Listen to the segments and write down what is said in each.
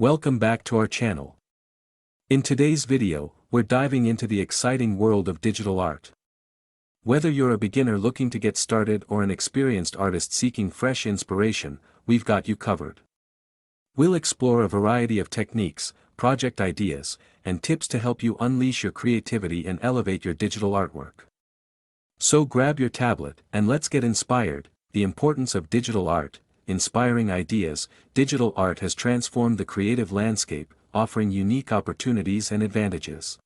Welcome back to our channel. In today's video, we're diving into the exciting world of digital art. Whether you're a beginner looking to get started or an experienced artist seeking fresh inspiration, we've got you covered. We'll explore a variety of techniques, project ideas, and tips to help you unleash your creativity and elevate your digital artwork. So grab your tablet and let's get inspired. The importance of digital art. Inspiring ideas. Digital art has transformed the creative landscape, offering unique opportunities and advantages.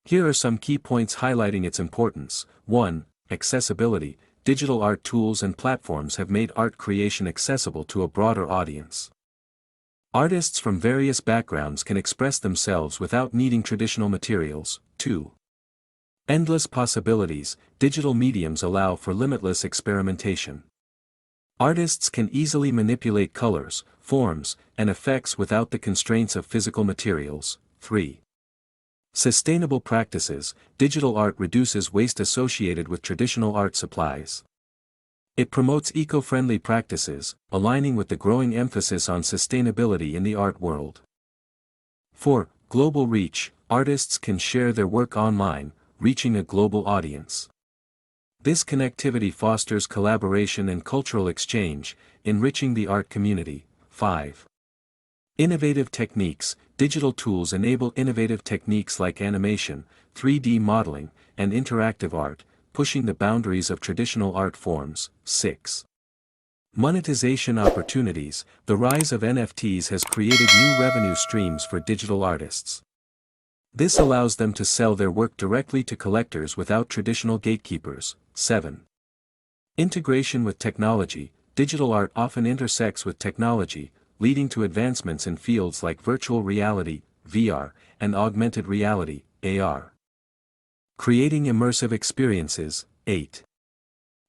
Here are some key points highlighting its importance. 1. Accessibility. Digital art tools and platforms have made art creation accessible to a broader audience. Artists from various backgrounds can express themselves without needing traditional materials. 2. Endless possibilities. Digital mediums allow for limitless experimentation. Artists can easily manipulate colors, forms, and effects without the constraints of physical materials. 3. Sustainable practices. Digital art reduces waste associated with traditional art supplies. It promotes eco-friendly practices, aligning with the growing emphasis on sustainability in the art world. 4. Global reach. Artists can share their work online, reaching a global audience. This connectivity fosters collaboration and cultural exchange, enriching the art community. 5. Innovative techniques. Digital tools enable innovative techniques like animation, 3D modeling, and interactive art, pushing the boundaries of traditional art forms. 6. Monetization opportunities. The rise of NFTs has created new revenue streams for digital artists. This allows them to sell their work directly to collectors without traditional gatekeepers. 7. Integration with technology. Digital art often intersects with technology, leading to advancements in fields like virtual reality, VR, and augmented reality, AR. Creating immersive experiences. 8.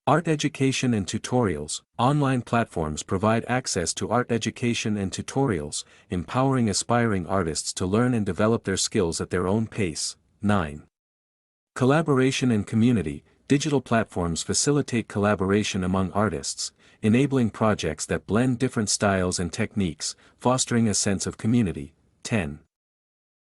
Art education and tutorials. Online platforms provide access to art education and tutorials, empowering aspiring artists to learn and develop their skills at their own pace. 9. Collaboration and community. Digital platforms facilitate collaboration among artists, enabling projects that blend different styles and techniques, fostering a sense of community. 10.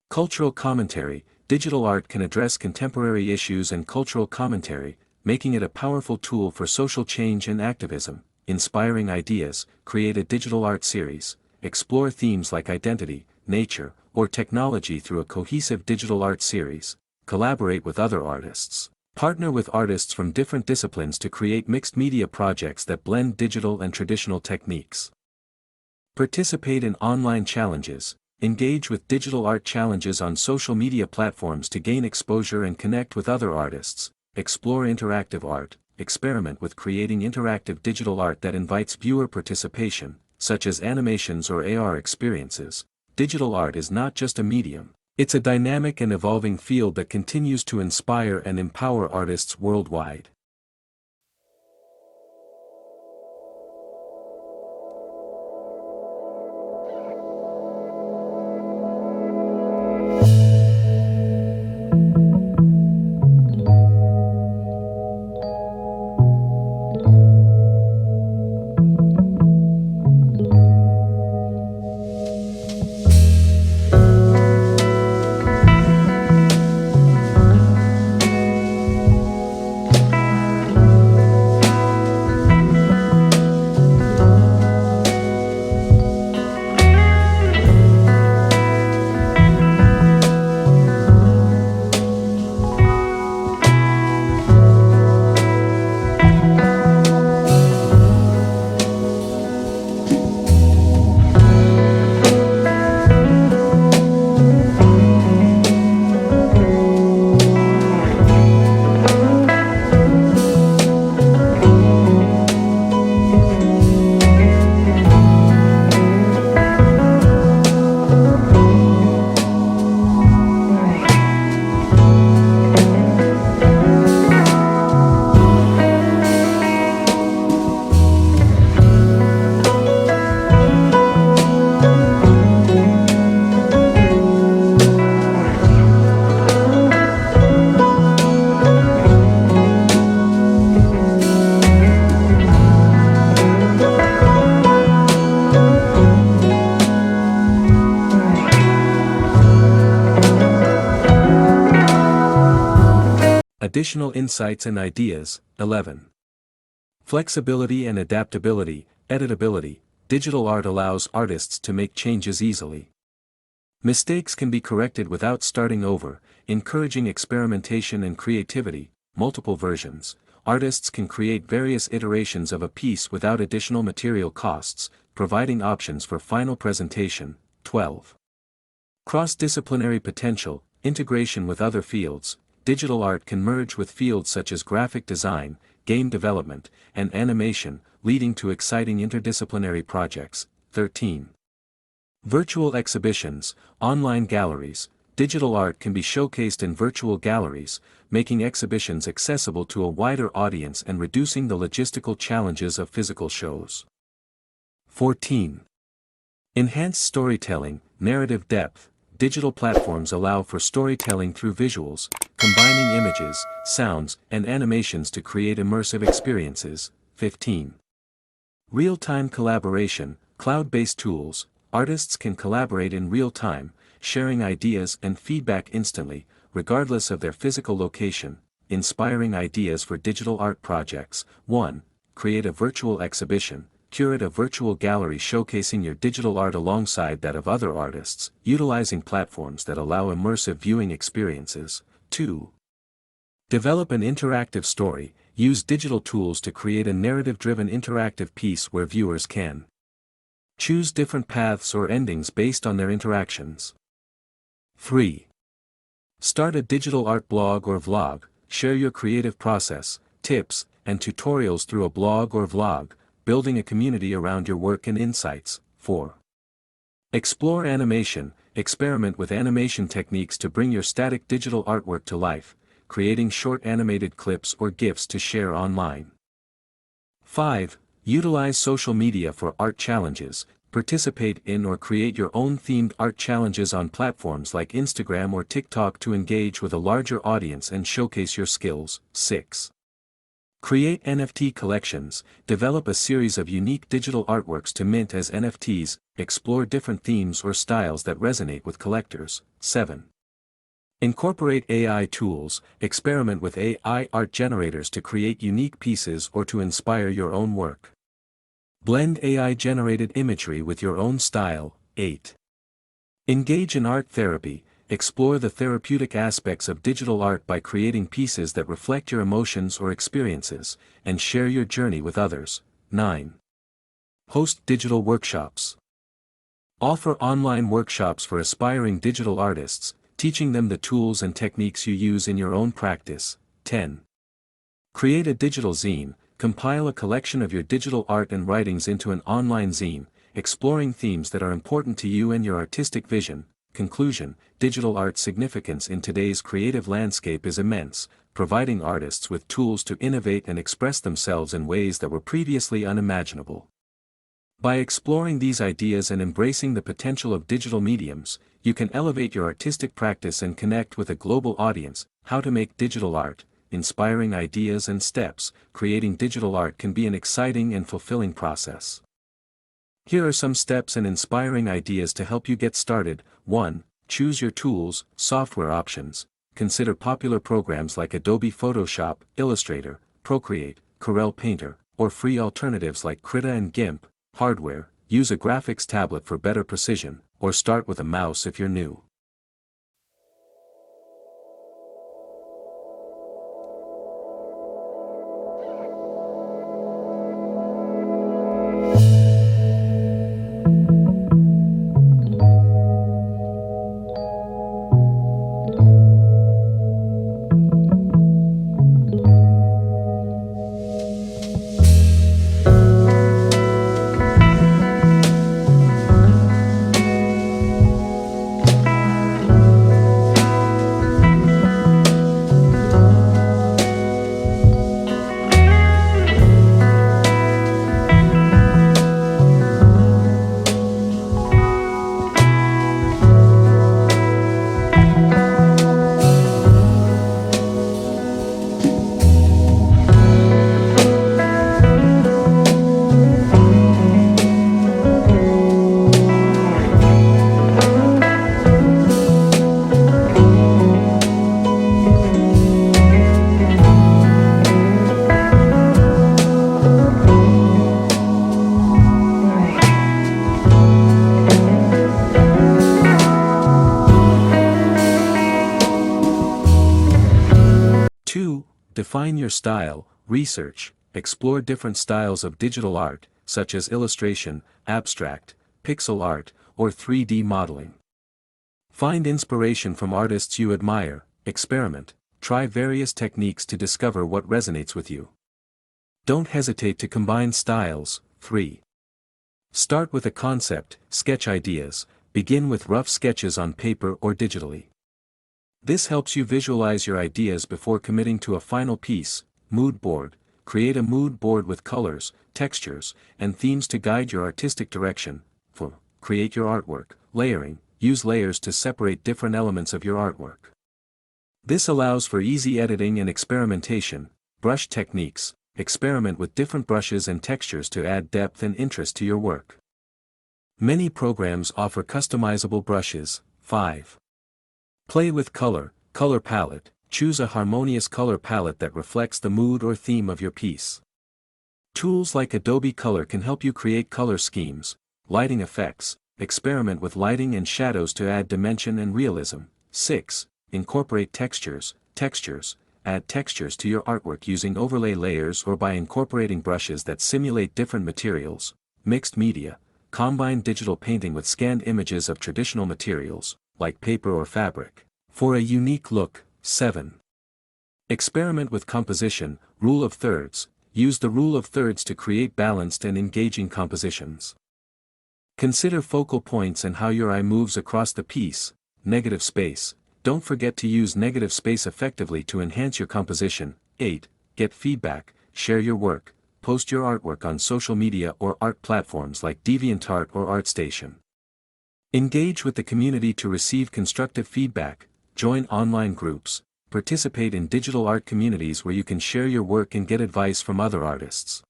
Cultural commentary. Digital art can address contemporary issues and cultural commentary, making it a powerful tool for social change and activism. Inspiring ideas. Create a digital art series. Explore themes like identity, nature, or technology through a cohesive digital art series. Collaborate with other artists. Partner with artists from different disciplines to create mixed media projects that blend digital and traditional techniques. Participate in online challenges. Engage with digital art challenges on social media platforms to gain exposure and connect with other artists. Explore interactive art. Experiment with creating interactive digital art that invites viewer participation, such as animations or AR experiences. Digital art is not just a medium, it's a dynamic and evolving field that continues to inspire and empower artists worldwide. Additional insights and ideas. 11. Flexibility and adaptability, editability. Digital art allows artists to make changes easily. Mistakes can be corrected without starting over, encouraging experimentation and creativity. Multiple versions. Artists can create various iterations of a piece without additional material costs, providing options for final presentation. 12. Cross-disciplinary potential, integration with other fields. Digital art can merge with fields such as graphic design, game development, and animation, leading to exciting interdisciplinary projects. 13. Virtual exhibitions, online galleries. Digital art can be showcased in virtual galleries, making exhibitions accessible to a wider audience and reducing the logistical challenges of physical shows. 14. Enhanced storytelling, narrative depth. Digital platforms allow for storytelling through visuals, combining images, sounds, and animations to create immersive experiences. 15. Real-time collaboration, cloud-based tools. Artists can collaborate in real time, sharing ideas and feedback instantly, regardless of their physical location. Inspiring ideas for digital art projects. 1. Create a virtual exhibition. Curate a virtual gallery showcasing your digital art alongside that of other artists, utilizing platforms that allow immersive viewing experiences. 2. Develop an interactive story. Use digital tools to create a narrative-driven interactive piece where viewers can choose different paths or endings based on their interactions. 3. Start a digital art blog or vlog. Share your creative process, tips, and tutorials through a blog or vlog, building a community around your work and insights. 4. Explore animation. Experiment with animation techniques to bring your static digital artwork to life, creating short animated clips or GIFs to share online. 5. Utilize social media for art challenges. Participate in or create your own themed art challenges on platforms like Instagram or TikTok to engage with a larger audience and showcase your skills. 6. Create NFT collections. Develop a series of unique digital artworks to mint as NFTs. Explore different themes or styles that resonate with collectors. 7. Incorporate AI tools. Experiment with AI art generators to create unique pieces or to inspire your own work. Blend AI-generated imagery with your own style. 8. Engage in art therapy. Explore the therapeutic aspects of digital art by creating pieces that reflect your emotions or experiences, and share your journey with others. 9. Host digital workshops. Offer online workshops for aspiring digital artists, teaching them the tools and techniques you use in your own practice. 10. Create a digital zine. Compile a collection of your digital art and writings into an online zine, exploring themes that are important to you and your artistic vision. Conclusion: digital art's significance in today's creative landscape is immense, providing artists with tools to innovate and express themselves in ways that were previously unimaginable. By exploring these ideas and embracing the potential of digital mediums, you can elevate your artistic practice and connect with a global audience. How to make digital art. Inspiring ideas and steps. Creating digital art can be an exciting and fulfilling process. Here are some steps and inspiring ideas to help you get started. 1. Choose your tools, software options. Consider popular programs like Adobe Photoshop, Illustrator, Procreate, Corel Painter, or free alternatives like Krita and GIMP. Hardware. Use a graphics tablet for better precision, or start with a mouse if you're new. Refine your style, research, explore different styles of digital art, such as illustration, abstract, pixel art, or 3D modeling. Find inspiration from artists you admire, experiment, try various techniques to discover what resonates with you. Don't hesitate to combine styles. 3. Start with a concept, sketch ideas, begin with rough sketches on paper or digitally. This helps you visualize your ideas before committing to a final piece. Mood board. Create a mood board with colors, textures, and themes to guide your artistic direction. 4. Create your artwork. Layering. Use layers to separate different elements of your artwork. This allows for easy editing and experimentation. Brush techniques. Experiment with different brushes and textures to add depth and interest to your work. Many programs offer customizable brushes. 5. Play with color palette. Choose a harmonious color palette that reflects the mood or theme of your piece. Tools like Adobe Color can help you create color schemes. Lighting effects. Experiment with lighting and shadows to add dimension and realism. 6. Incorporate textures. Add textures to your artwork using overlay layers or by incorporating brushes that simulate different materials. Mixed media. Combine digital painting with scanned images of traditional materials, like paper or fabric, for a unique look. 7. Experiment with composition. Rule of thirds. Use the rule of thirds to create balanced and engaging compositions. Consider focal points and how your eye moves across the piece. Negative space. Don't forget to use negative space effectively to enhance your composition. 8. Get feedback. Share your work. Post your artwork on social media or art platforms like DeviantArt or ArtStation. Engage with the community to receive constructive feedback. Join online groups. Participate in digital art communities where you can share your work and get advice from other artists.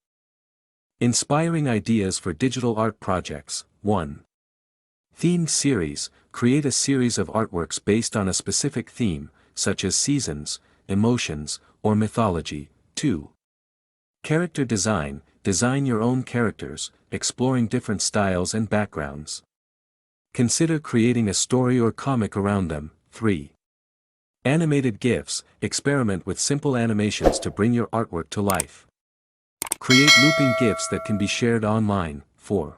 Inspiring ideas for digital art projects. 1. Themed series. Create a series of artworks based on a specific theme, such as seasons, emotions, or mythology. 2. Character design. Design your own characters, exploring different styles and backgrounds. Consider creating a story or comic around them. 3. Animated GIFs. Experiment with simple animations to bring your artwork to life. Create looping GIFs that can be shared online. 4.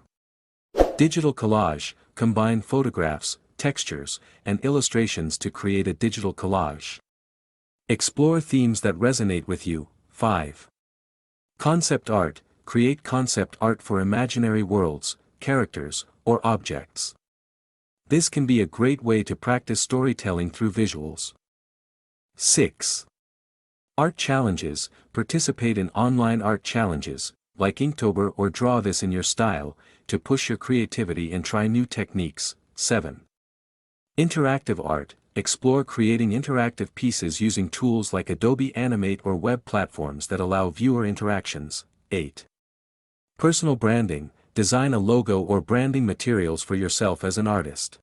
Digital collage. Combine photographs, textures, and illustrations to create a digital collage. Explore themes that resonate with you. 5. Concept art. Create concept art for imaginary worlds, characters, or objects. This can be a great way to practice storytelling through visuals. 6. Art challenges. Participate in online art challenges, like Inktober or Draw This in Your Style, to push your creativity and try new techniques. 7. Interactive art. Explore creating interactive pieces using tools like Adobe Animate or web platforms that allow viewer interactions. 8. Personal branding. Design a logo or branding materials for yourself as an artist.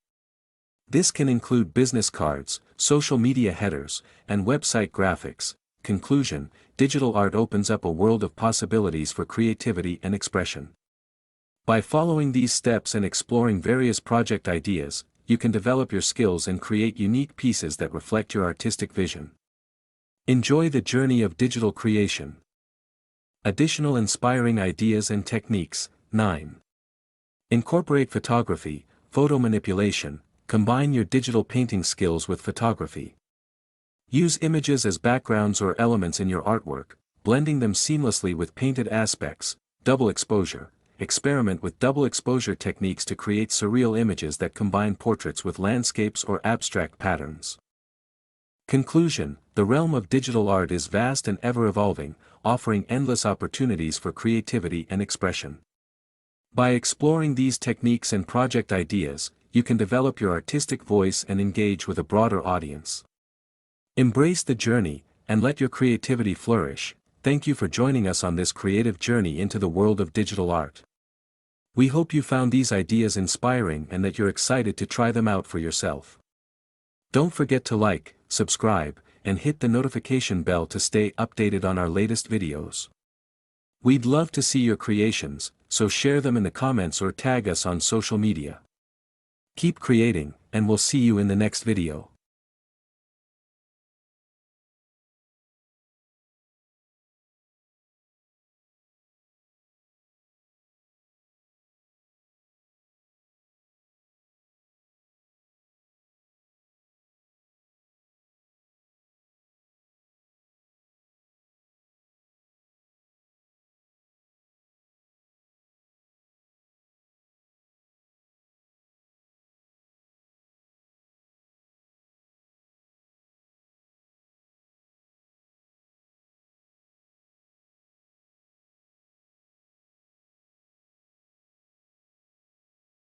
This can include business cards, social media headers, and website graphics. Conclusion: digital art opens up a world of possibilities for creativity and expression. By following these steps and exploring various project ideas, you can develop your skills and create unique pieces that reflect your artistic vision. Enjoy the journey of digital creation. Additional inspiring ideas and techniques. 9. Incorporate photography, photo manipulation. Combine your digital painting skills with photography. Use images as backgrounds or elements in your artwork, blending them seamlessly with painted aspects. Double exposure. Experiment with double exposure techniques to create surreal images that combine portraits with landscapes or abstract patterns. Conclusion: the realm of digital art is vast and ever-evolving, offering endless opportunities for creativity and expression. By exploring these techniques and project ideas, you can develop your artistic voice and engage with a broader audience. Embrace the journey, and let your creativity flourish. Thank you for joining us on this creative journey into the world of digital art. We hope you found these ideas inspiring and that you're excited to try them out for yourself. Don't forget to like, subscribe, and hit the notification bell to stay updated on our latest videos. We'd love to see your creations, so share them in the comments or tag us on social media. Keep creating, and we'll see you in the next video.